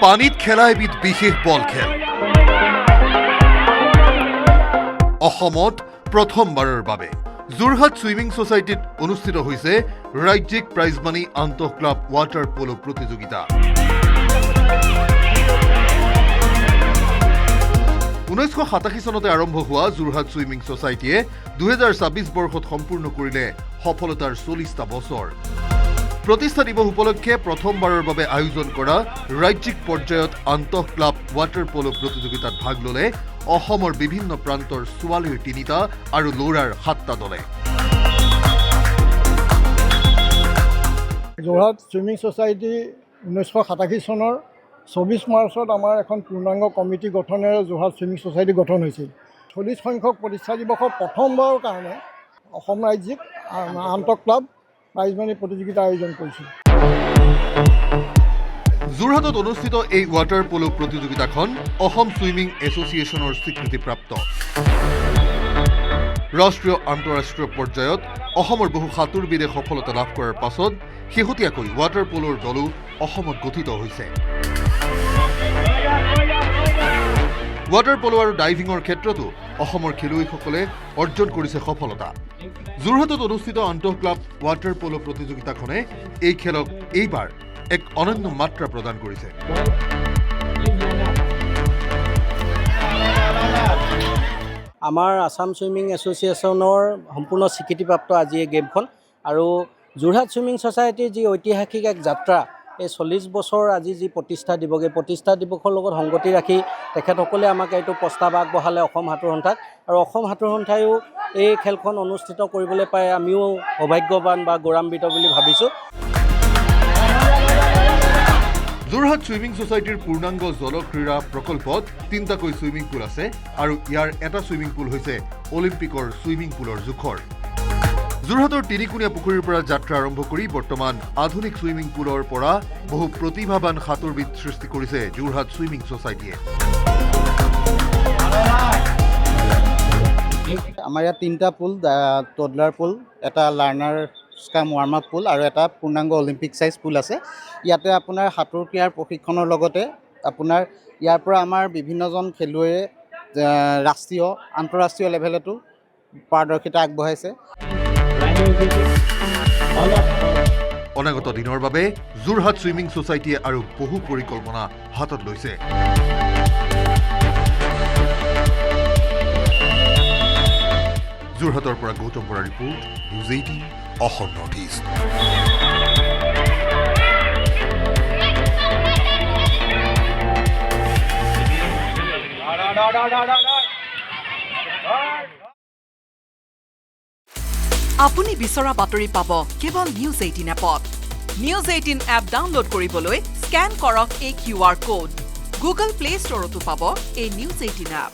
পানীত খেলা এবিধ বিশেষ বল খেল অসমত প্ৰথমবাৰৰ বাবে যোৰহাট সুইমিং সোসাইটিত অনুষ্ঠিত হৈছে ৰাজ্যিক প্ৰাইজমানি আন্তঃ ক্লাব ৱাটাৰ পলো প্ৰতিযোগিতা 1987 চনতে আৰম্ভ হোৱা যোৰহাট সুইমিং সোসাইটিয়ে 2026 বৰ্ষত সম্পূৰ্ণ কৰিলে সফলতাৰ 40টা বছৰ প্ৰতিষ্ঠা দিৱস উপলক্ষে প্ৰথমবাৰৰ বাবে আয়োজন কৰা ৰাজ্যিক পৰ্যায়ত আন্তঃ ক্লাব ৱাটাৰ পলো প্ৰতিযোগিতাত ভাগ ললে অসমৰ বিভিন্ন প্ৰান্তৰ ছোৱালীৰ 3টা আৰু ল'ৰাৰ 7টা দলে যোৰহাট সুইমিং সোসাইটি 1987 চনৰ 24 মাৰ্চত আমাৰ এখন পূৰ্ণাংগ কমিটি গঠনেৰে যোৰহাট সুইমিং সোসাইটি গঠন হৈছিল 40 সংখ্যক প্ৰতিষ্ঠা দিৱসৰ প্ৰথমবাৰৰ কাৰণে অসম ৰাজ্যিক আন্তঃ ক্লাব প্ৰাইজমানি প্ৰতিযোগিতা আয়োজন কৰিছিল যোৰহাটত অনুষ্ঠিত এই ৱাটাৰ পলো প্ৰতিযোগিতাখন অসম সুইমিং এছ'চিয়েশ্যনৰ স্বীকৃতিপ্ৰাপ্ত ৰাষ্ট্ৰীয় আন্তঃৰাষ্ট্ৰীয় পৰ্যায়ত অসমৰ বহু সাঁতোৰবিদে সফলতা লাভ কৰাৰ পাছত শেহতীয়াকৈ ৱাটাৰ পলোৰ দলো অসমত গঠিত হৈছে ৱাটাৰ পলো আৰু ডাইভিঙৰ ক্ষেত্ৰতো অসমৰ খেলুৱৈসকলে অৰ্জন কৰিছে সফলতা যোৰহাটত অনুষ্ঠিত আন্তঃ ক্লাব ৱাটাৰ পলো প্ৰতিযোগিতাখনে এই খেলক এইবাৰ এক অনন্য মাত্ৰা প্ৰদান কৰিছে আমাৰ আসাম সুইমিং এছ'চিয়েশ্যনৰ সম্পূৰ্ণ স্বীকৃতিপ্ৰাপ্ত আজি এই গেমখন আৰু যোৰহাট সুইমিং ছ'চাইটিৰ যি ঐতিহাসিক এক যাত্ৰা এই 40 বছৰ আজি যি প্ৰতিষ্ঠা দিবগে প্ৰতিষ্ঠা দিৱসৰ লগত সংগতি ৰাখি তেখেতসকলে আমাক এইটো প্ৰস্তাৱ আগবঢ়ালে অসম সাঁতোৰ সন্থাক আৰু অসম সাঁতোৰ সন্থায়ো এই খেলখন অনুষ্ঠিত কৰিবলৈ পাই আমিও সৌভাগ্যৱান বা গৌৰৱান্বিত বুলি ভাবিছোঁ যোৰহাট সুইমিং সোসাইটিৰ পূৰ্ণাংগ জলক্ৰীড়া প্ৰকল্পত 3টাকৈ সুইমিং পুল আছে আৰু ইয়াৰ এটা সুইমিং পুল হৈছে অলিম্পিকৰ সুইমিং পুলৰ জোখৰ যোৰহাটৰ তিনিকুণীয়া পুখুৰীৰ পৰা যাত্ৰা আৰম্ভ কৰি বৰ্তমান আধুনিক সুইমিং পুলৰ পৰা বহু প্ৰতিভাৱান সাঁতোৰবিদ সৃষ্টি কৰিছে যোৰহাট সুইমিং সোসাইটিয়ে আমাৰ ইয়াত 3টা পুল টডলাৰ পুল এটা learner scam warm up pull আৰু এটা পূৰ্ণাংগ অলিম্পিক সাইজ পুল আছে ইয়াতে আপোনাৰ সাঁতোৰ ক্ৰীড়াৰ প্ৰশিক্ষণৰ লগতে আপোনাৰ ইয়াৰ পৰা আমাৰ বিভিন্নজন খেলুৱৈয়ে ৰাষ্ট্ৰীয় আন্তঃৰাষ্ট্ৰীয় লেভেলতো পাৰদৰ্শিতা আগবঢ়াইছে অনাগত দিনৰ বাবে যোৰহাট সুইমিং সোসাইটিয়ে আৰু বহু পৰিকল্পনা হাতত লৈছে যোৰহাটৰ পৰা Gautam Bora report news 18 Assam north east আপুনি বিচৰা বাতৰি পাব কেৱল নিউজ 18 এপত নিউজ 18 এপ ডাউনলোড কৰিবলৈ স্কেন কৰক এই QR কোড গুগল প্লে ষ্টৰতো পাব এই নিউজ 18 এপ